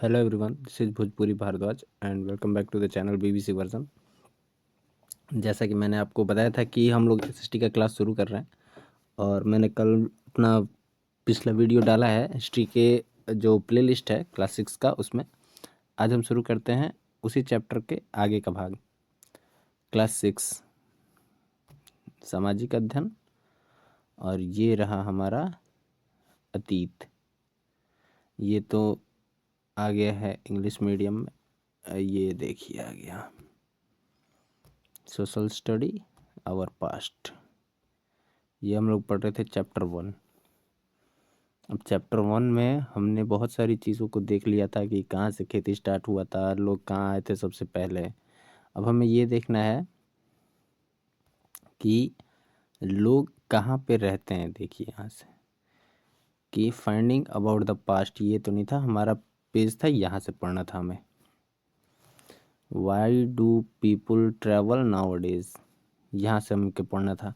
Hello everyone, this is Bhojpuri Bharadwaj and welcome back to the channel BBC version. जैसा कि मैंने आपको बताया था कि हम लोग एसएसटी का क्लास शुरू कर रहे हैं और मैंने कल अपना पिछला वीडियो डाला है हिस्ट्री के जो प्लेलिस्ट है क्लास 6 का, उसमें आज हम शुरू करते हैं उसी चैप्टर के आगे का भाग। क्लास 6 सामाजिक अध्ययन, और ये रहा हमारा अतीत। ये तो आ गया है इंग्लिश मीडियम में, ये देखिए आ गया सोशल स्टडी आवर पास्ट। ये हम लोग पढ़ रहे थे चैप्टर 1। अब चैप्टर 1 में हमने बहुत सारी चीज़ों को देख लिया था कि कहाँ से खेती स्टार्ट हुआ था, लोग कहाँ आए थे सबसे पहले। अब हमें ये देखना है कि लोग कहाँ पे रहते हैं। देखिए यहाँ से कि फाइंडिंग अबाउट द पास्ट, ये तो नहीं था हमारा पेज, था यहाँ से पढ़ना था हमें। Why do people travel now days, यहाँ से हमको पढ़ना था।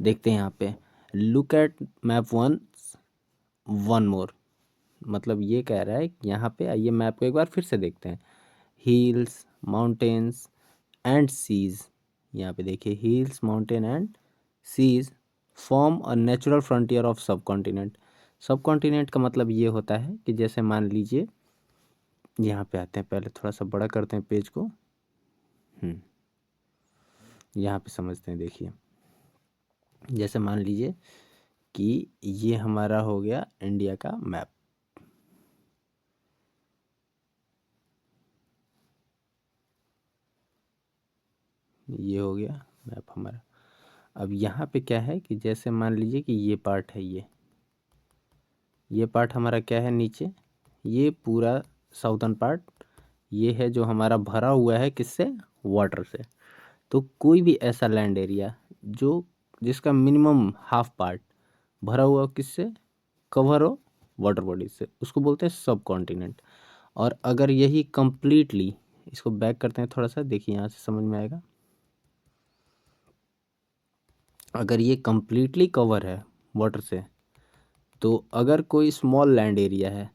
देखते हैं यहाँ पे, look at map one more, मतलब ये कह रहा है कि यहाँ पे आइए मैप को एक बार फिर से देखते हैं। हिल्स, माउंटेन्स एंड सीज, यहाँ पे देखिए hills, mountain and seas form a natural frontier of subcontinent. Subcontinent का मतलब ये होता है कि जैसे मान लीजिए, यहाँ पे आते हैं, पहले थोड़ा सा बड़ा करते हैं पेज को, यहाँ पे समझते हैं। देखिए जैसे मान लीजिए कि ये हमारा हो गया इंडिया का मैप। ये हो गया मैप हमारा। अब यहाँ पे क्या है कि जैसे मान लीजिए कि ये पार्ट है, ये पार्ट हमारा क्या है, नीचे ये पूरा साउथर्न पार्ट ये है जो हमारा भरा हुआ है किससे, वाटर से। तो कोई भी ऐसा लैंड एरिया जो जिसका मिनिमम हाफ पार्ट भरा हुआ किससे, कवर हो वाटर बॉडी से, उसको बोलते हैं सब कॉन्टिनेंट। और अगर यही कंप्लीटली, इसको बैक करते हैं थोड़ा सा, देखिए यहाँ से समझ में आएगा। अगर ये कंप्लीटली कवर है वाटर से, तो अगर कोई स्मॉल लैंड एरिया है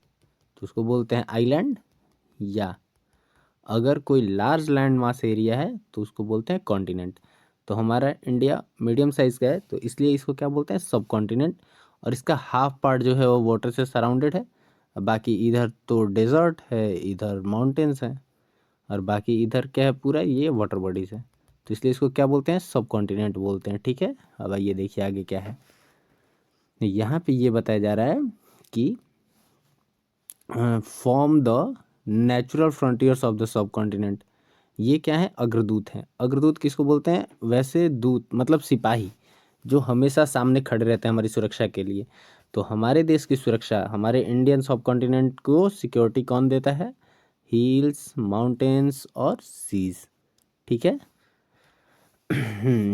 तो उसको बोलते हैं आइलैंड, या अगर कोई लार्ज लैंड मास एरिया है तो उसको बोलते हैं कॉन्टिनेंट। तो हमारा इंडिया मीडियम साइज़ का है तो इसलिए इसको क्या बोलते हैं, सब कॉन्टिनेंट। और इसका हाफ पार्ट जो है वो वाटर से सराउंडेड है, बाकी इधर तो डेजर्ट है, इधर माउंटेन्स हैं, और बाकी इधर क्या है, पूरा ये वाटर बॉडीज है। तो इसलिए इसको क्या बोलते हैं, सब कॉन्टिनेंट बोलते हैं। ठीक है, अब आइए देखिए आगे क्या है। यहाँ पे ये बताया जा रहा है कि form the natural frontiers of the sub continent. ये क्या है, अग्रदूत हैं। अग्रदूत किसको बोलते हैं, वैसे दूत मतलब सिपाही जो हमेशा सामने खड़े रहते हैं हमारी सुरक्षा के लिए। तो हमारे देश की सुरक्षा, हमारे इंडियन सब कॉन्टिनेंट को सिक्योरिटी कौन देता है, हिल्स, माउंटेन्स और सीज। ठीक है।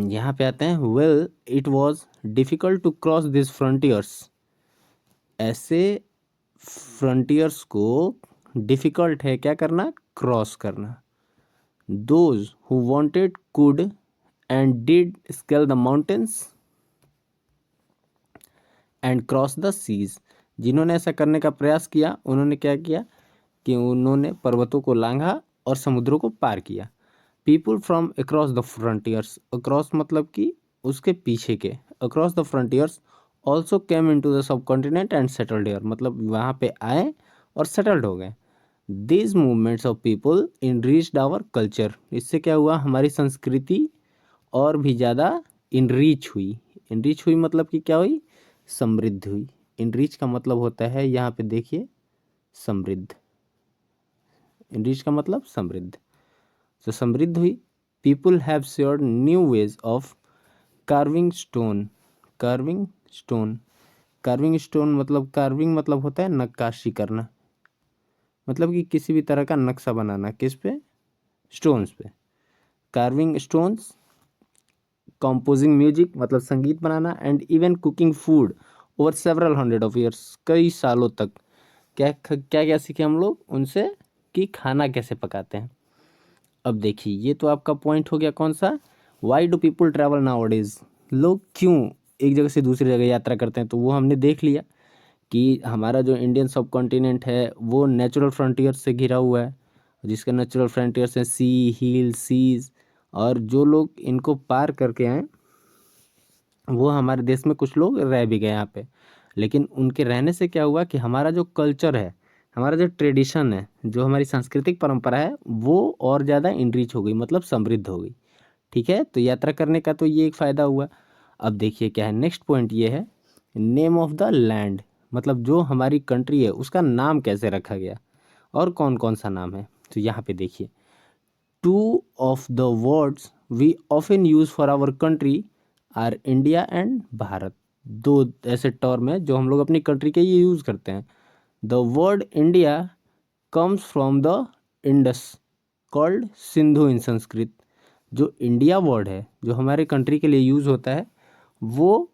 यहाँ पे आते हैं, well it was difficult to cross this frontiers. ऐसे फ्रंटियर्स को डिफ़िकल्ट है क्या करना, क्रॉस करना। Those who wanted could and did scale the mountains and cross the seas. जिन्होंने ऐसा करने का प्रयास किया उन्होंने क्या किया कि उन्होंने पर्वतों को लांघा और समुद्रों को पार किया। People from across the frontiers, across मतलब कि उसके पीछे के, across the frontiers also came into the subcontinent and settled here, मतलब वहाँ पे आए और सेटल्ड हो गए। These movements of people enriched our culture. इससे क्या हुआ, हमारी संस्कृति और भी ज़्यादा इनरीच हुई। इनरीच हुई मतलब कि क्या हुई, समृद्ध हुई। इनरीच का मतलब होता है, यहाँ पे देखिए, समृद्ध। इनरीच का मतलब समृद्ध, तो समृद्ध हुई। People have assured new ways of carving stone. Carving stone, carving stone मतलब, कार्विंग मतलब होता है नक्काशी करना, मतलब कि किसी भी तरह का नक्शा बनाना, किस पे, स्टोन्स पे। कार्विंग स्टोन्स, कंपोजिंग म्यूजिक मतलब संगीत बनाना, and even cooking food over several hundred of years, कई सालों तक। क्या क्या क्या सीखे हम लोग उनसे, कि खाना कैसे पकाते हैं। अब देखिए ये तो आपका पॉइंट हो गया कौन सा, why do people travel now days, लोग क्यों एक जगह से दूसरी जगह यात्रा करते हैं, तो वो हमने देख लिया कि हमारा जो इंडियन सब कॉन्टिनेंट है वो नेचुरल फ्रंटियर से घिरा हुआ है, जिसके नेचुरल फ्रंटियर्स हैं सी, हिल, सीज, और जो लोग इनको पार करके आए वो हमारे देश में कुछ लोग रह भी गए यहाँ पे। लेकिन उनके रहने से क्या हुआ कि हमारा जो कल्चर है, हमारा जो ट्रेडिशन है, जो हमारी सांस्कृतिक परंपरा है, वो और ज़्यादा इनरिच हो गई, मतलब समृद्ध हो गई। ठीक है, तो यात्रा करने का तो ये एक फ़ायदा हुआ। अब देखिए क्या है, नेक्स्ट पॉइंट ये है, नेम ऑफ द लैंड, मतलब जो हमारी कंट्री है उसका नाम कैसे रखा गया और कौन कौन सा नाम है। तो यहाँ पे देखिए, two of the words we often use for our country are India and Bharat. दो ऐसे टर्म है जो हम लोग अपनी कंट्री के लिए यूज़ करते हैं। The word India comes from the Indus called Sindhu in Sanskrit. जो इंडिया वर्ड है जो हमारे कंट्री के लिए यूज़ होता है वो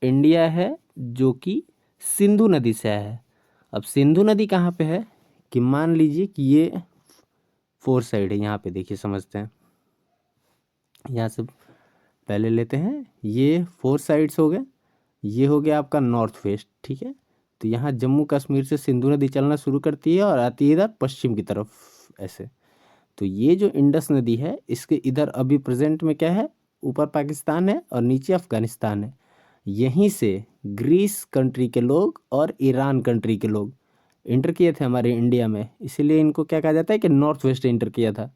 इंडिया है, जो कि सिंधु नदी से आया है। अब सिंधु नदी कहाँ पे है कि मान लीजिए कि ये 4 साइड है, यहाँ पे देखिए समझते हैं। यहाँ से पहले लेते हैं, ये 4 साइड्स हो गए, ये हो गया आपका नॉर्थ वेस्ट। ठीक है, तो यहाँ जम्मू कश्मीर से सिंधु नदी चलना शुरू करती है और आती है इधर पश्चिम की तरफ ऐसे। तो ये जो इंडस नदी है इसके इधर अभी प्रेजेंट में क्या है, ऊपर पाकिस्तान है और नीचे अफगानिस्तान है। यहीं से ग्रीस कंट्री के लोग और ईरान कंट्री के लोग इंटर किए थे हमारे इंडिया में, इसीलिए इनको क्या कहा जाता है कि नॉर्थ वेस्ट इंटर किया था।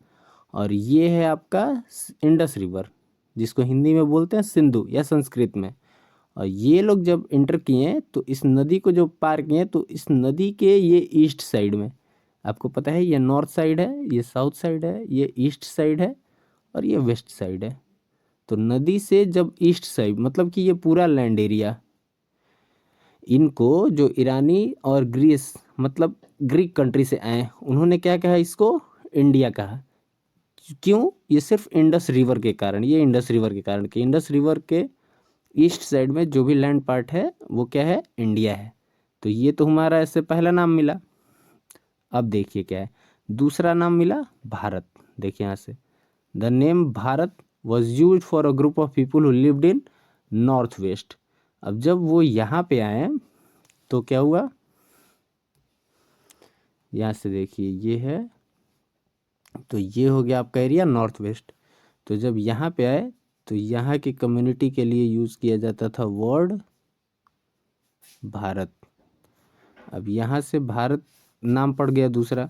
और ये है आपका इंडस रिवर, जिसको हिंदी में बोलते हैं सिंधु या संस्कृत में। और ये लोग जब इंटर किए तो इस नदी को जो पार किए तो इस नदी के ये ईस्ट साइड में, आपको पता है ये नॉर्थ साइड है, ये साउथ साइड है, ये ईस्ट साइड है और ये वेस्ट साइड है। तो नदी से जब ईस्ट साइड, मतलब कि ये पूरा लैंड एरिया, इनको जो ईरानी और ग्रीस मतलब ग्रीक कंट्री से आए उन्होंने क्या कहा, इसको इंडिया कहा। क्यों, ये सिर्फ इंडस रिवर के कारण, ये इंडस रिवर के कारण कि इंडस रिवर के ईस्ट साइड में जो भी लैंड पार्ट है वो क्या है, इंडिया है। तो ये तो हमारा ऐसे पहला नाम मिला। अब देखिए क्या है, दूसरा नाम मिला भारत। देखिए यहाँ से, the name Bharat was use for a group of people who lived in north west. अब जब वो यहाँ पे आए तो क्या हुआ, यहाँ से देखिए ये है, तो ये हो गया आपका एरिया नॉर्थ वेस्ट। तो जब यहाँ पे आए तो यहाँ की कम्युनिटी के लिए यूज़ किया जाता था वर्ड भारत। अब यहाँ से भारत नाम पड़ गया दूसरा,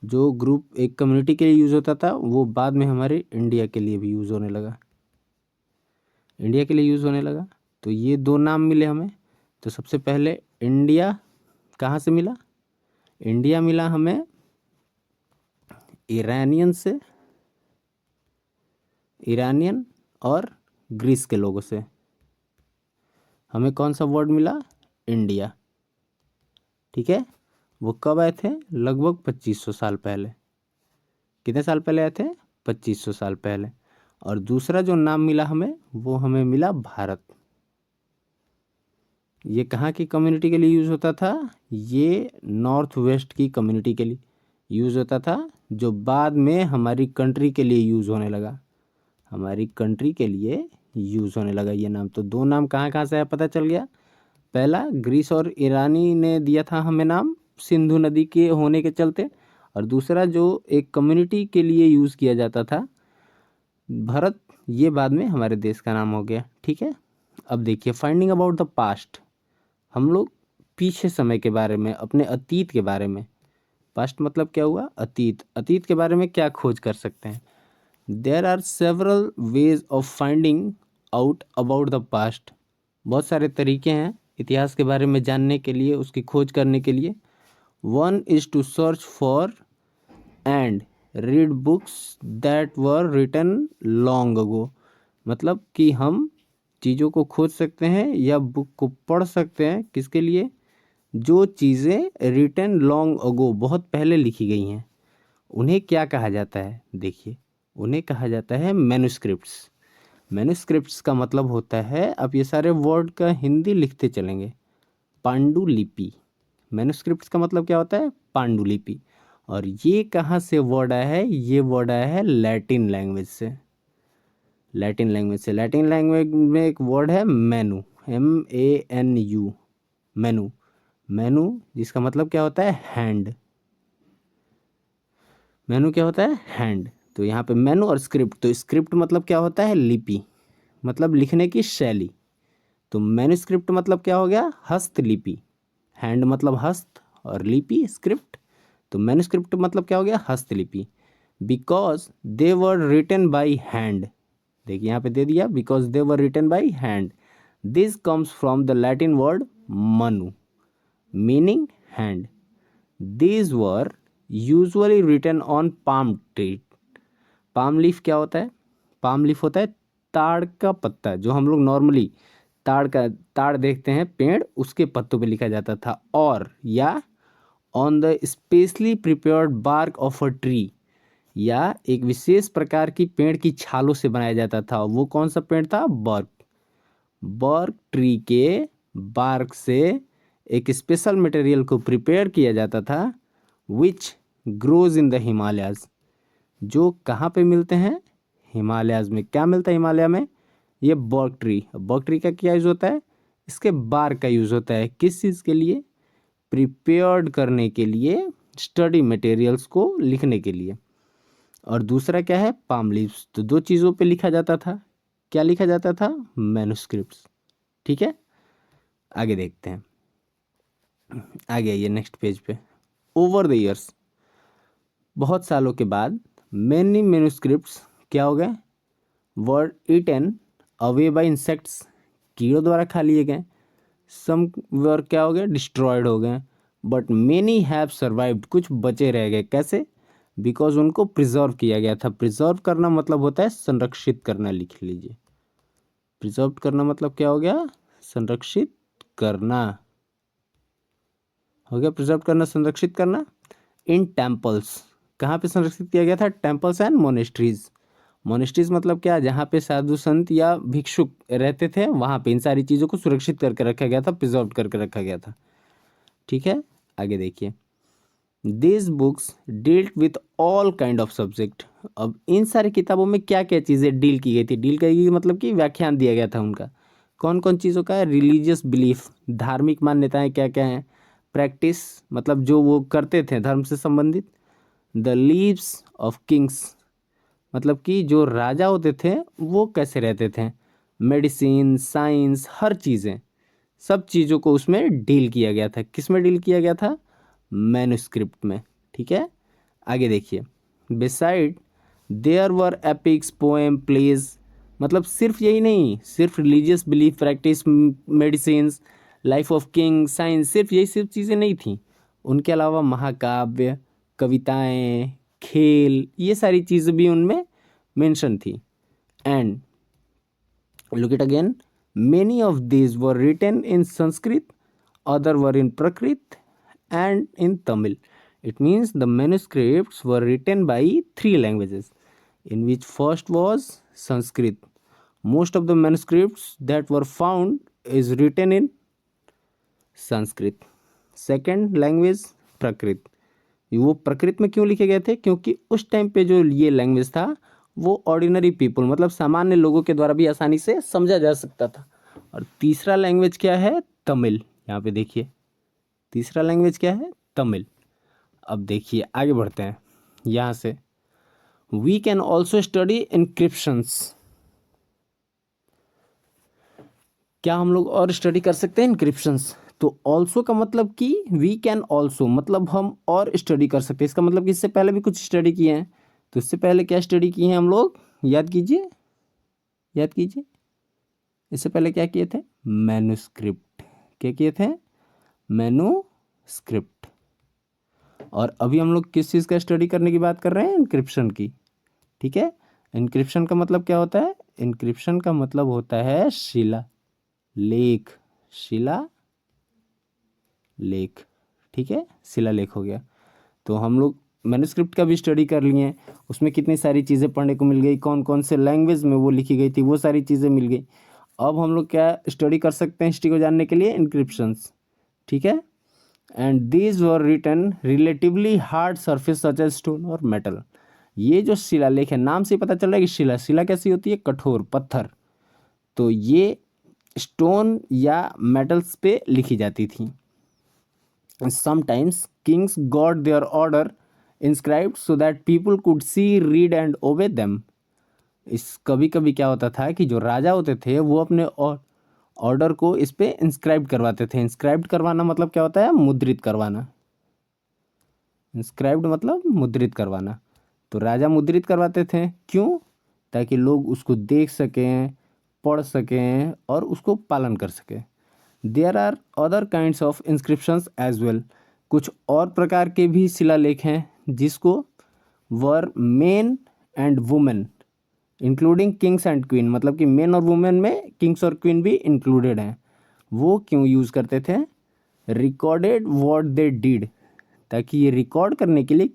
जो ग्रुप एक कम्युनिटी के लिए यूज़ होता था वो बाद में हमारे इंडिया के लिए भी यूज़ होने लगा, इंडिया के लिए यूज़ होने लगा। तो ये दो नाम मिले हमें। तो सबसे पहले इंडिया कहाँ से मिला, इंडिया मिला हमें ईरानियन से, ईरानियन और ग्रीस के लोगों से। हमें कौन सा वर्ड मिला, इंडिया। ठीक है, वो कब आए थे, लगभग 2500 साल पहले। कितने साल पहले आए थे, 2500 साल पहले। और दूसरा जो नाम मिला हमें वो हमें मिला भारत। ये कहाँ की कम्युनिटी के लिए यूज़ होता था, ये नॉर्थ वेस्ट की कम्युनिटी के लिए यूज़ होता था, जो बाद में हमारी कंट्री के लिए यूज़ होने लगा, हमारी कंट्री के लिए यूज़ होने लगा ये नाम। तो दो नाम कहाँ कहाँ से आया पता चल गया। पहला ग्रीस और ईरानी ने दिया था हमें नाम सिंधु नदी के होने के चलते, और दूसरा जो एक कम्युनिटी के लिए यूज़ किया जाता था भारत, ये बाद में हमारे देश का नाम हो गया। ठीक है, अब देखिए फाइंडिंग अबाउट द पास्ट, हम लोग पीछे समय के बारे में, अपने अतीत के बारे में, पास्ट मतलब क्या हुआ, अतीत, अतीत के बारे में क्या खोज कर सकते हैं। There are several ways of finding out about the past. बहुत सारे तरीके हैं इतिहास के बारे में जानने के लिए, उसकी खोज करने के लिए। One is to search for and read books that were written long ago. मतलब कि हम चीज़ों को खोज सकते हैं या बुक को पढ़ सकते हैं, किसके लिए, जो चीज़ें रिटन लॉन्ग अगो बहुत पहले लिखी गई हैं। उन्हें क्या कहा जाता है, देखिए उन्हें कहा जाता है मैन्युस्क्रिप्ट्स। मैन्युस्क्रिप्ट्स का मतलब होता है, अब ये सारे वर्ड का हिंदी लिखते चलेंगे, पांडुलिपि। मैन्युस्क्रिप्ट्स का मतलब क्या होता है, पांडुलिपि। और ये कहाँ से वर्ड आया है, ये वर्ड आया है लैटिन लैंग्वेज से, लैटिन लैंग्वेज से। लैटिन लैंग्वेज में एक वर्ड है मेनू, MANU, मेनू। मेनू जिसका मतलब क्या होता है हैंड, मेनू क्या होता है हैंड। तो यहाँ पे मेनू और स्क्रिप्ट, तो स्क्रिप्ट मतलब क्या होता है लिपि, मतलब लिखने की शैली। तो मैन्युस्क्रिप्ट मतलब क्या हो गया हस्तलिपि, हैंड मतलब हस्त और लिपि स्क्रिप्ट, तो मैन्युस्क्रिप्ट मतलब क्या हो गया हस्तलिपि। Because they were written by hand, देखिए यहाँ पे दे दिया because they were written by hand, this comes from the Latin word manu meaning hand, these were usually written on palm tree. Palm leaf क्या होता है, पाम लीफ होता है ताड़ का पत्ता, जो हम लोग नॉर्मली ताड़ देखते हैं पेड़, उसके पत्तों पे लिखा जाता था, और या on the specially prepared bark of a tree, या एक विशेष प्रकार की पेड़ की छालों से बनाया जाता था। वो कौन सा पेड़ था, बर्क, बर्क ट्री के बार्क से एक स्पेशल मटेरियल को प्रिपेयर किया जाता था, which grows in the Himalayas, जो कहाँ पे मिलते हैं, हिमालयाज में। क्या मिलता है हिमालय में, ये बर्क ट्री। बर्क ट्री का क्या यूज़ होता है, इसके बार्क का यूज़ होता है किस चीज़ के लिए, प्रिपेयर्ड करने के लिए, स्टडी मटेरियल्स को लिखने के लिए। और दूसरा क्या है पाम लीव्स, तो दो चीज़ों पे लिखा जाता था, क्या लिखा जाता था, मैन्युस्क्रिप्ट्स। ठीक है, आगे देखते हैं, आगे आइए नेक्स्ट पेज पे। ओवर द ईयर्स, बहुत सालों के बाद, मैनी मैन्युस्क्रिप्ट्स क्या हो गए, वर ईटन अवे बाय इंसेक्ट्स, कीड़ों द्वारा खा लिए गए। सम वर क्या हो गए, डिस्ट्रॉयड हो गए। बट मेनी हैव सर्वाइव्ड, कुछ बचे रह गए, कैसे, बिकॉज उनको प्रिजर्व किया गया था। प्रिजर्व करना मतलब होता है संरक्षित करना, लिख लीजिए। प्रिजर्व करना मतलब क्या हो गया, संरक्षित करना, हो गया प्रिजर्व करना संरक्षित करना। इन टेम्पल्स, कहाँ पे संरक्षित किया गया था, टेम्पल्स एंड मोनेस्ट्रीज। मोनेस्ट्रीज मतलब क्या, जहाँ पे साधु संत या भिक्षुक रहते थे, वहाँ पे इन सारी चीज़ों को सुरक्षित करके रखा गया था, प्रिजर्व करके रखा गया था। ठीक है, आगे देखिए। This books dealt with all kind of subject, अब इन सारी किताबों में क्या क्या चीज़ें डील की गई थी, डील की गई मतलब कि व्याख्यान दिया गया था उनका, कौन कौन चीज़ों का, रिलीजियस बिलीफ, धार्मिक मान्यताएं क्या क्या हैं, प्रैक्टिस मतलब जो वो करते थे धर्म से संबंधित, द लीव्स ऑफ किंग्स मतलब कि जो राजा होते थे वो कैसे रहते थे, मेडिसिन साइंस हर चीज़ें, सब चीज़ों को उसमें डील किया गया था, किस में डील किया गया था, मैन्युस्क्रिप्ट में। ठीक है, आगे देखिए। Besides there were epics poem plays, मतलब सिर्फ यही नहीं, सिर्फ religious belief practice medicines life of king science, सिर्फ यही सिर्फ चीज़ें नहीं थी, उनके अलावा महाकाव्य कविताएं खेल ये सारी चीज़ें भी उनमें मेंशन थी। And look it again, many of these were written in Sanskrit, other were in Prakrit and in Tamil. It means the manuscripts were written by three languages, in which first was Sanskrit. Most of the manuscripts that were found is written in Sanskrit. Second language Prakrit. वो प्रकृत में क्यों लिखे गए थे, क्योंकि उस time पे जो ये लैंग्वेज था वो ऑर्डिनरी पीपल मतलब सामान्य लोगों के द्वारा भी आसानी से समझा जा सकता था। और तीसरा लैंग्वेज क्या है, तमिल, यहाँ पे देखिए तीसरा लैंग्वेज क्या है, तमिल। अब देखिए आगे बढ़ते हैं यहाँ से। वी कैन ऑल्सो स्टडी इनक्रिप्शंस, क्या हम लोग और स्टडी कर सकते हैं इनक्रिप्शंस, तो ऑल्सो का मतलब कि वी कैन ऑल्सो मतलब हम और स्टडी कर सकते हैं, इसका मतलब कि इससे पहले भी कुछ स्टडी किए हैं। तो इससे पहले क्या स्टडी किए हैं हम लोग, याद कीजिए, याद कीजिए, इससे पहले क्या किए थे, मैन्युस्क्रिप्ट, क्या किए थे, मैन्युस्क्रिप्ट। और अभी हम लोग किस चीज़ का स्टडी करने की बात कर रहे हैं, इनक्रिप्शन की। ठीक है, इनक्रिप्शन का मतलब क्या होता है, इनक्रिप्शन का मतलब होता है शिला लेख, शिला लेख। ठीक है, शिलालेख हो गया। तो हम लोग मैन्युस्क्रिप्ट का भी स्टडी कर लिए, उसमें कितनी सारी चीज़ें पढ़ने को मिल गई, कौन कौन से लैंग्वेज में वो लिखी गई थी वो सारी चीज़ें मिल गई। अब हम लोग क्या स्टडी कर सकते हैं हिस्ट्री को जानने के लिए, इनक्रिप्शंस। ठीक है, and these were written relatively hard surface such as stone और मेटल। ये जो शिलालेख है, नाम से ही पता चल रहा है कि शिला, शिला कैसी होती है, कठोर पत्थर, तो ये स्टोन या मेटल्स पे लिखी जाती थी। Sometimes kings got their order inscribed so that people could see, read and obey them. इस कभी कभी क्या होता था कि जो राजा होते थे वो अपने ऑर्डर को इस पे इंस्क्राइब करवाते थे। इंस्क्राइब करवाना मतलब क्या होता है? मुद्रित करवाना। इंस्क्राइब्ड मतलब मुद्रित करवाना। तो राजा मुद्रित करवाते थे, क्यों? ताकि लोग उसको देख सकें, पढ़ सकें और उसको पालन कर सकें। There are other kinds of inscriptions as well. कुछ और प्रकार के भी शिलालेख हैं जिसको were men and women including kings and queen, मतलब कि मेन और वुमेन में किंग्स और क्वीन भी इंक्लूडेड हैं। वो क्यों यूज़ करते थे? रिकॉर्डेड व्हाट दे डिड, ताकि ये रिकॉर्ड करने के लिए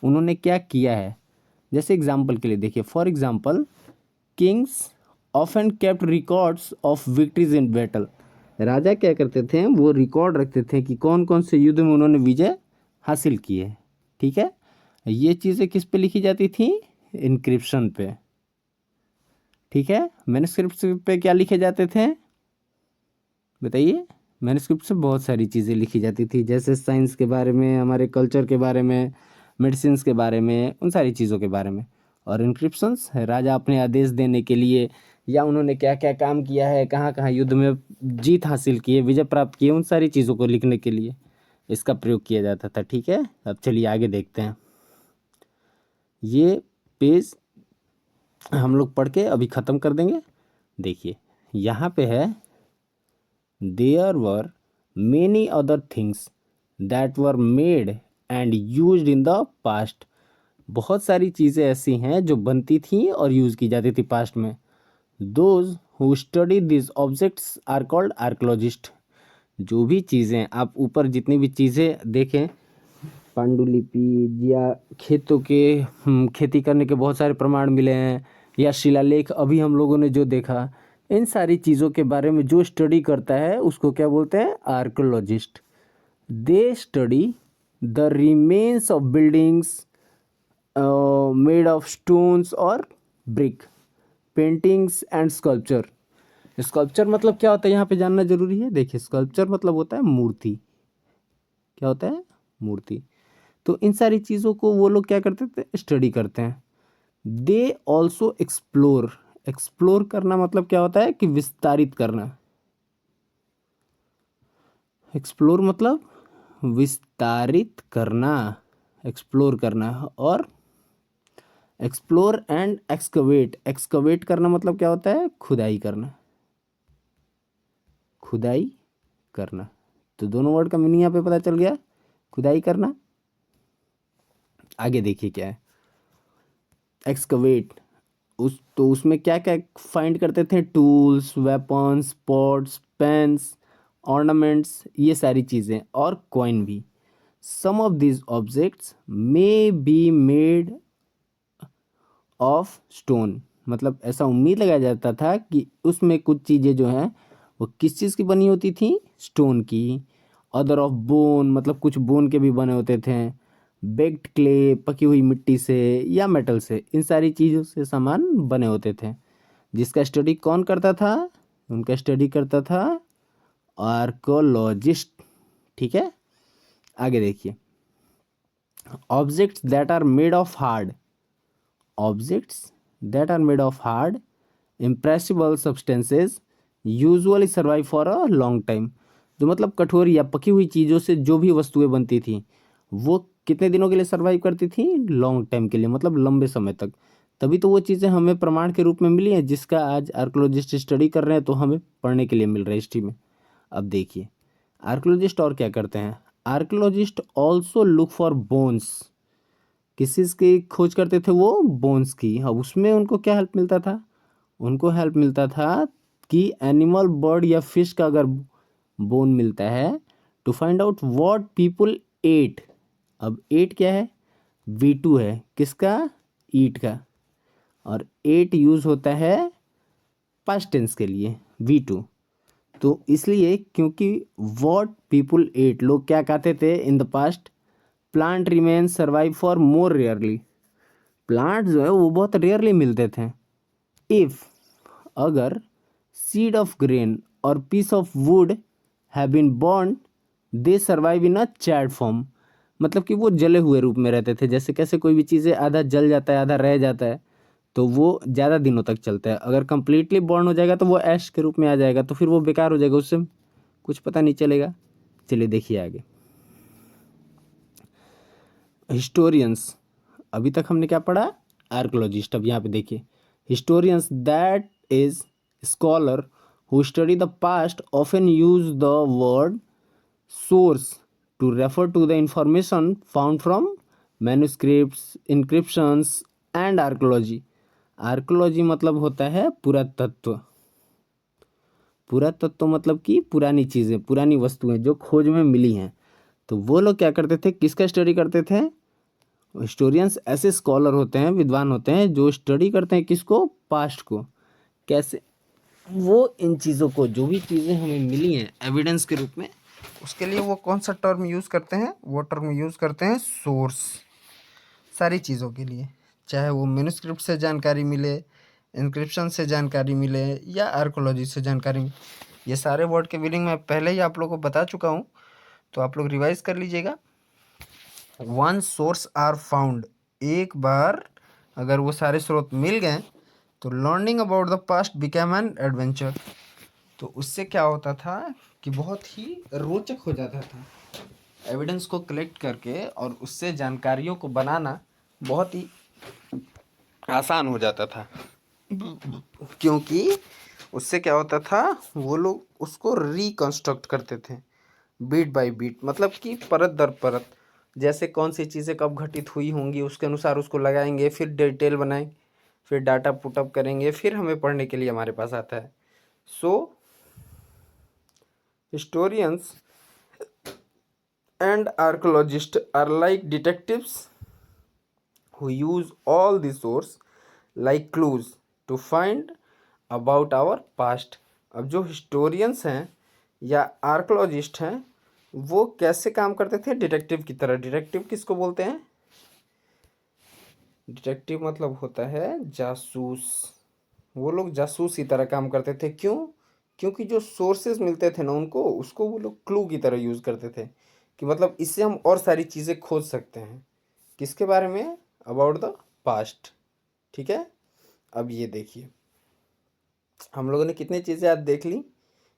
उन्होंने क्या किया है। जैसे एग्जाम्पल के लिए देखिए, for example kings often kept records of victories in battle. राजा क्या करते थे? वो रिकॉर्ड रखते थे कि कौन कौन से युद्ध में उन्होंने विजय हासिल की है। ठीक है, ये चीज़ें किस पे लिखी जाती थी? इनक्रिप्शन पे। ठीक है, मैन्युस्क्रिप्ट पे क्या लिखे जाते थे बताइए? मैन्युस्क्रिप्ट से बहुत सारी चीज़ें लिखी जाती थी, जैसे साइंस के बारे में, हमारे कल्चर के बारे में, मेडिसिन के बारे में, उन सारी चीज़ों के बारे में। और इनक्रिप्शंस राजा अपने आदेश देने के लिए, या उन्होंने क्या क्या काम किया है, कहाँ कहाँ युद्ध में जीत हासिल की है, विजय प्राप्त की है, उन सारी चीज़ों को लिखने के लिए इसका प्रयोग किया जाता था। ठीक है, अब चलिए आगे देखते हैं। ये पेज हम लोग पढ़ के अभी ख़त्म कर देंगे। देखिए यहाँ पे है, there were many other things that were made and used in the past. बहुत सारी चीज़ें ऐसी हैं जो बनती थी और यूज़ की जाती थी पास्ट में। Those who study this objects are called archaeologist. जो भी चीज़ें आप ऊपर जितनी भी चीज़ें देखें, पांडुलिपि या खेतों के खेती करने के बहुत सारे प्रमाण मिले हैं, या शिलालेख अभी हम लोगों ने जो देखा, इन सारी चीज़ों के बारे में जो स्टडी करता है उसको क्या बोलते हैं? Archaeologist. They study the remains of buildings made of stones और brick, paintings and sculpture. Sculpture मतलब क्या होता है यहाँ पे जानना जरूरी है। देखिए स्कल्पचर मतलब होता है मूर्ति। क्या होता है? मूर्ति। तो इन सारी चीज़ों को वो लोग क्या करते थे? स्टडी करते हैं। They also explore. एक्सप्लोर करना मतलब क्या होता है? कि विस्तारित करना। एक्सप्लोर मतलब विस्तारित करना, एक्सप्लोर करना। और एक्सप्लोर एंड एक्सकवेट। एक्सकवेट करना मतलब क्या होता है? खुदाई करना। खुदाई करना। तो दोनों वर्ड का मीनिंग यहाँ पे पता चल गया, खुदाई करना। आगे देखिए क्या है, एक्सकवेट। उसमें क्या क्या फाइंड करते थे? Tools, weapons, pots, pans, ornaments, ये सारी चीज़ें, और कॉइन भी। Some of this objects may be made of stone. मतलब ऐसा उम्मीद लगाया जाता था कि उसमें कुछ चीज़ें जो हैं वो किस चीज़ की बनी होती थी? स्टोन की। अदर ऑफ बोन, मतलब कुछ बोन के भी बने होते थे। बेक्ड क्ले, पकी हुई मिट्टी से या मेटल से, इन सारी चीज़ों से सामान बने होते थे। जिसका स्टडी कौन करता था? उनका स्टडी करता था आर्कोलॉजिस्ट। ठीक है, आगे देखिए, objects that are made of hard. Objects that are made of hard imperishable substances usually survive for a long time. जो मतलब कठोर या पकी हुई चीज़ों से जो भी वस्तुएं बनती थी वो कितने दिनों के लिए सर्वाइव करती थी? लॉन्ग टाइम के लिए, मतलब लंबे समय तक। तभी तो वो चीज़ें हमें प्रमाण के रूप में मिली हैं, जिसका आज आर्कोलॉजिस्ट स्टडी कर रहे हैं, तो हमें पढ़ने के लिए मिल रहा है हिस्ट्री में। अब देखिए आर्कोलॉजिस्ट और क्या करते हैं। Archaeologist also look for bones. किस चीज़ की खोज करते थे वो? बोन्स की। अब उसमें उनको क्या हेल्प मिलता था? उनको हेल्प मिलता था कि एनिमल, बर्ड या फिश का अगर बोन मिलता है to find out what people ate. अब एट क्या है? V2 है, किसका? ईट का। और एट यूज़ होता है पास्ट टेंस के लिए, V2। तो इसलिए क्योंकि व्हाट पीपल एट, लोग क्या खाते थे in the past, plant remain survive for more rarely. Plant जो है वो बहुत रेयरली मिलते थे। इफ, अगर सीड ऑफ ग्रेन और piece of wood have been burn they survive in a charred form, मतलब कि वो जले हुए रूप में रहते थे। जैसे कैसे कोई भी चीज़ें आधा जल जाता है आधा रह जाता है तो वो ज़्यादा दिनों तक चलता है। अगर कंप्लीटली बर्न हो जाएगा तो वो ऐश के रूप में आ जाएगा, तो फिर वो बेकार हो जाएगा, उससे कुछ पता नहीं चलेगा। चलिए देखिए आगे। हिस्टोरियंस, अभी तक हमने क्या पढ़ा, आर्कोलॉजिस्ट। अब यहाँ पे देखिए, historians that is scholar who study the past often use the word source to refer to the information found from manuscripts, inscriptions and archaeology. Archaeology मतलब होता है पुरातत्व। पुरातत्व मतलब कि पुरानी चीज़ें, पुरानी वस्तुएं जो खोज में मिली हैं। तो वो लोग क्या करते थे, किसका स्टडी करते थे? हिस्टोरियंस ऐसे स्कॉलर होते हैं, विद्वान होते हैं जो स्टडी करते हैं किसको, पास्ट को। कैसे? वो इन चीज़ों को, जो भी चीज़ें हमें मिली हैं एविडेंस के रूप में, उसके लिए वो कौन सा टर्म यूज़ करते हैं? वो टर्म यूज़ करते हैं सोर्स। सारी चीज़ों के लिए, चाहे वो मैन्युस्क्रिप्ट से जानकारी मिले, इंक्रिप्शन से जानकारी मिले या आर्कोलॉजी से जानकारी मिले। ये सारे वर्ड के मीनिंग मैं पहले ही आप लोगों को बता चुका हूँ, तो आप लोग रिवाइज कर लीजिएगा। वन सोर्स आर फाउंड, एक बार अगर वो सारे स्रोत मिल गए तो learning about the past became an adventure. तो उससे क्या होता था कि बहुत ही रोचक हो जाता था। एविडेंस को कलेक्ट करके और उससे जानकारियों को बनाना बहुत ही आसान हो जाता था, क्योंकि उससे क्या होता था, वो लोग उसको रिकंस्ट्रक्ट करते थे बीट बाय बीट, मतलब कि परत दर परत। जैसे कौन सी चीज़ें कब घटित हुई होंगी उसके अनुसार उसको लगाएंगे, फिर डिटेल बनाएंगे, फिर डाटा पुटअप करेंगे, फिर हमें पढ़ने के लिए हमारे पास आता है। So historians and archaeologists are like detectives who use all the source like clues to find about our past। अब जो हिस्टोरियंस हैं या आर्कोलॉजिस्ट हैं वो कैसे काम करते थे? डिटेक्टिव की तरह। डिटेक्टिव किसको बोलते हैं? डिटेक्टिव मतलब होता है जासूस। वो लोग जासूस की तरह काम करते थे। क्यों? क्योंकि जो सोर्सेज मिलते थे ना उनको, उसको वो लोग क्लू की तरह यूज़ करते थे कि मतलब इससे हम और सारी चीज़ें खोज सकते हैं। किसके बारे में? About the past. ठीक है। अब ये देखिए, हम लोगों ने कितनी चीज़ें आज देख ली।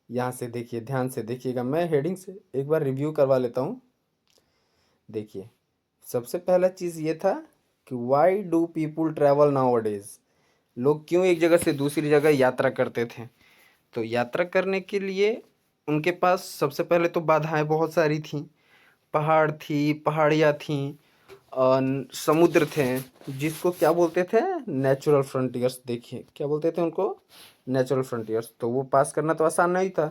यहाँ से देखिए, ध्यान से देखिएगा, मैं हेडिंग से एक बार रिव्यू करवा लेता हूँ। देखिए, सबसे पहला चीज़ ये था कि why do people travel now अडेज। लोग क्यों एक जगह से दूसरी जगह यात्रा करते थे? तो यात्रा करने के लिए उनके पास सबसे पहले तो बाधाएं बहुत सारी थीं। पहाड़ थी, पहाड़ियाँ थीं, समुद्र थे, जिसको क्या बोलते थे? Natural frontiers. देखिए क्या बोलते थे उनको? Natural frontiers. तो वो पास करना तो आसान नहीं था,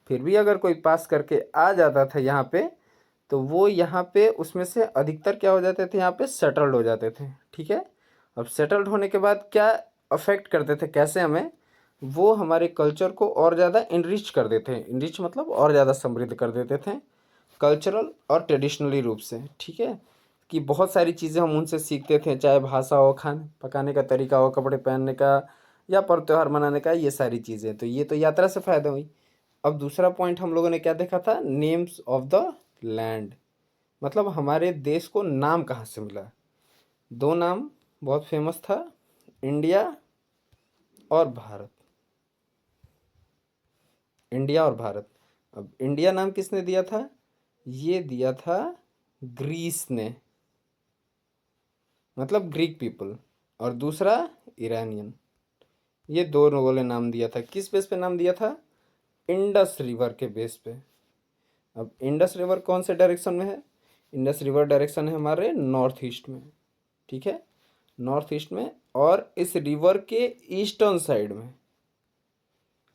फिर भी अगर कोई पास करके आ जाता था यहाँ पे, तो वो यहाँ पे उसमें से अधिकतर क्या हो जाते थे? यहाँ पे सेटल्ड हो जाते थे। ठीक है। अब सेटल्ड होने के बाद क्या अफेक्ट करते थे, कैसे हमें? वो हमारे कल्चर को और ज़्यादा इनरिच कर देते हैं। इनरिच मतलब और ज़्यादा समृद्ध कर देते थे, कल्चरल और ट्रेडिशनली रूप से। ठीक है, कि बहुत सारी चीज़ें हम उनसे सीखते थे, चाहे भाषा हो, खाने पकाने का तरीका हो, कपड़े पहनने का या पर्व त्योहार मनाने का, ये सारी चीज़ें। तो ये तो यात्रा से फ़ायदा हुई। अब दूसरा पॉइंट हम लोगों ने क्या देखा था? नेम्स ऑफ द लैंड, मतलब हमारे देश को नाम कहाँ से मिला। दो नाम बहुत फेमस था, इंडिया और भारत। इंडिया और भारत। अब इंडिया नाम किसने दिया था? ये दिया था ग्रीस ने, मतलब ग्रीक पीपल। और दूसरा ईरानियन। ये दो लोगों ने नाम दिया था। किस बेस पे नाम दिया था? इंडस रिवर के बेस पे। अब इंडस रिवर कौन से डायरेक्शन में है? इंडस रिवर डायरेक्शन है हमारे नॉर्थ ईस्ट में। ठीक है, नॉर्थ ईस्ट में। और इस रिवर के ईस्टर्न साइड में,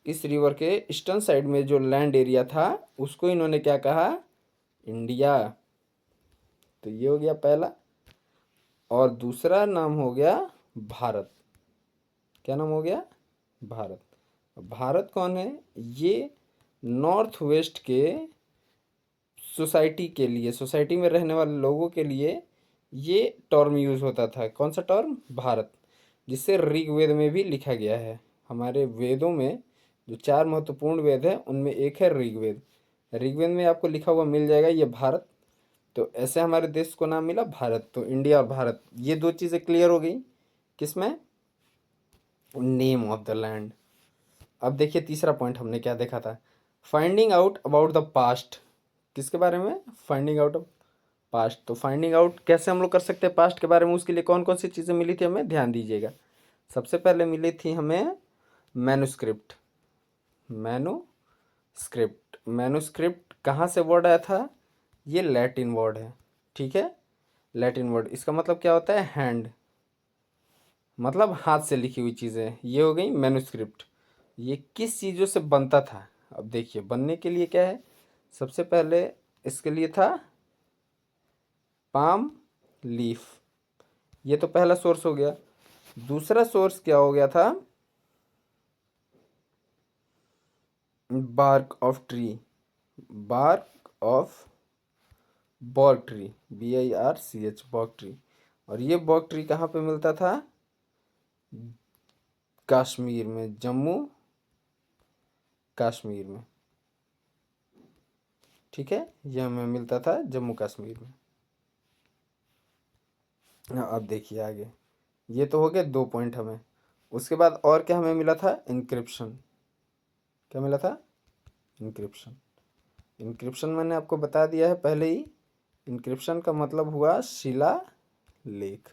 इस रिवर के ईस्टर्न साइड में जो लैंड एरिया था उसको इन्होंने क्या कहा? इंडिया। तो ये हो गया पहला। और दूसरा नाम हो गया भारत। क्या नाम हो गया? भारत। भारत कौन है? ये नॉर्थ वेस्ट के सोसाइटी के लिए, सोसाइटी में रहने वाले लोगों के लिए ये टर्म यूज़ होता था। कौन सा टर्म? भारत, जिससे ऋग्वेद में भी लिखा गया है। हमारे वेदों में जो चार महत्वपूर्ण वेद हैं उनमें एक है ऋग्वेद। ऋग्वेद में आपको लिखा हुआ मिल जाएगा ये भारत। तो ऐसे हमारे देश को नाम मिला भारत। तो इंडिया और भारत, ये दो चीज़ें क्लियर हो गई किसमें, नेम ऑफ द लैंड। अब देखिए तीसरा पॉइंट हमने क्या देखा था, finding out about the past. किसके बारे में, फाइंडिंग आउट ऑफ पास्ट। तो फाइंडिंग आउट कैसे हम लोग कर सकते हैं पास्ट के बारे में, उसके लिए कौन कौन सी चीज़ें मिली थी हमें, ध्यान दीजिएगा। सबसे पहले मिली थी हमें मैन्युस्क्रिप्ट। मैन्युस्क्रिप्ट कहाँ से वर्ड आया था, ये लैटिन वर्ड है, ठीक है। लैटिन वर्ड, इसका मतलब क्या होता है, हैंड, मतलब हाथ से लिखी हुई चीज़ें, ये हो गई मैन्युस्क्रिप्ट। ये किस चीज़ों से बनता था, अब देखिए बनने के लिए क्या है, सबसे पहले इसके लिए था पाम लीफ, ये तो पहला सोर्स हो गया। दूसरा सोर्स क्या हो गया था, bark of tree, bark of bog tree, BIRCH, bog tree. और ये बॉग ट्री कहाँ पे मिलता था, कश्मीर में, जम्मू कश्मीर में, ठीक है। ये हमें मिलता था जम्मू कश्मीर में। अब देखिए आगे, ये तो हो गए 2 पॉइंट हमें। उसके बाद और क्या हमें मिला था, इंक्रिप्शन। क्या मिला था, इंक्रिप्शन। इंक्रिप्शन मैंने आपको बता दिया है पहले ही, इंक्रिप्शन का मतलब हुआ शिला लेख,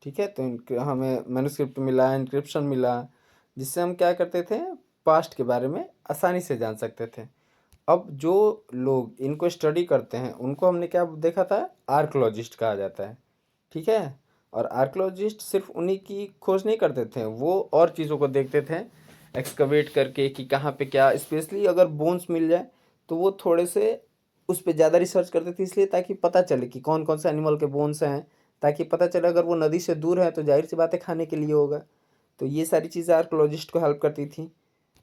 ठीक है। तो हमें मैन्युस्क्रिप्ट मिला, इंक्रिप्शन मिला, जिससे हम क्या करते थे, पास्ट के बारे में आसानी से जान सकते थे। अब जो लोग इनको स्टडी करते हैं उनको हमने क्या देखा था, आर्कोलॉजिस्ट कहा जाता है, ठीक है। और आर्कोलॉजिस्ट सिर्फ उन्हीं की खोज नहीं करते थे, वो और चीज़ों को देखते थे एक्सकवेट करके कि कहाँ पे क्या, स्पेशली अगर बोन्स मिल जाए तो वो थोड़े से उस पर ज़्यादा रिसर्च करते थे, इसलिए ताकि पता चले कि कौन कौन से एनिमल के बोन्स हैं, ताकि पता चले अगर वो नदी से दूर है तो जाहिर सी बात है खाने के लिए होगा। तो ये सारी चीज़ें आर्कोलॉजिस्ट को हेल्प करती थी।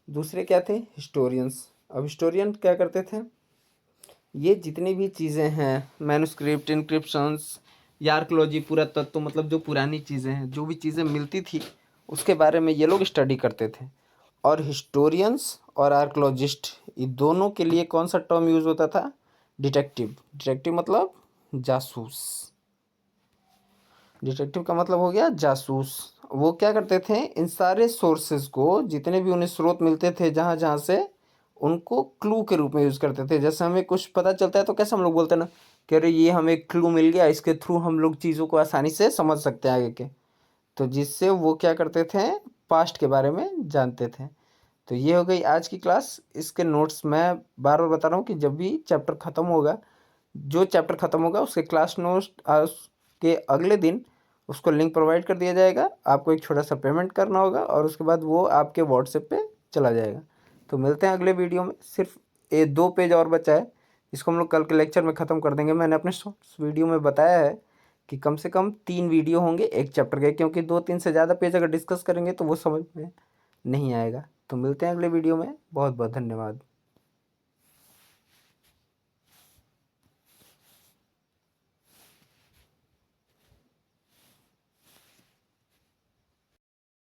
दूसरे क्या थे, हिस्टोरियंस। अब हिस्टोरियन क्या करते थे, ये जितनी भी चीज़ें हैं, मैन्युस्क्रिप्ट, इनक्रिप्शंस या आर्कोलॉजी, पुरातत्व, मतलब जो पुरानी चीज़ें हैं, जो भी चीज़ें मिलती थी उसके बारे में ये लोग स्टडी करते थे। और हिस्टोरियंस और आर्कोलॉजिस्ट, ये दोनों के लिए कौन सा टर्म यूज़ होता था, डिटेक्टिव। डिटेक्टिव मतलब जासूस, डिटेक्टिव का मतलब हो गया जासूस। वो क्या करते थे, इन सारे सोर्सेज को, जितने भी उन्हें स्रोत मिलते थे जहाँ जहाँ से, उनको क्लू के रूप में यूज़ करते थे। जैसे हमें कुछ पता चलता है तो कैसे हम लोग बोलते हैं ना कि अरे ये हमें क्लू मिल गया, इसके थ्रू हम लोग चीज़ों को आसानी से समझ सकते हैं आगे के। तो जिससे वो क्या करते थे, पास्ट के बारे में जानते थे। तो ये हो गई आज की क्लास। इसके नोट्स मैं बार बार बता रहा हूँ कि जब भी चैप्टर ख़त्म होगा, जो चैप्टर ख़त्म होगा उसके क्लास नोट्स के अगले दिन उसको लिंक प्रोवाइड कर दिया जाएगा। आपको एक छोटा सा पेमेंट करना होगा और उसके बाद वो आपके व्हाट्सएप पे चला जाएगा। तो मिलते हैं अगले वीडियो में। सिर्फ ये 2 पेज और बचा है, इसको हम लोग कल के लेक्चर में ख़त्म कर देंगे। मैंने अपने शॉर्ट्स वीडियो में बताया है कि कम से कम 3 वीडियो होंगे एक चैप्टर के, क्योंकि 2-3 से ज़्यादा पेज अगर डिस्कस करेंगे तो वो समझ में नहीं आएगा। तो मिलते हैं अगले वीडियो में। बहुत बहुत धन्यवाद।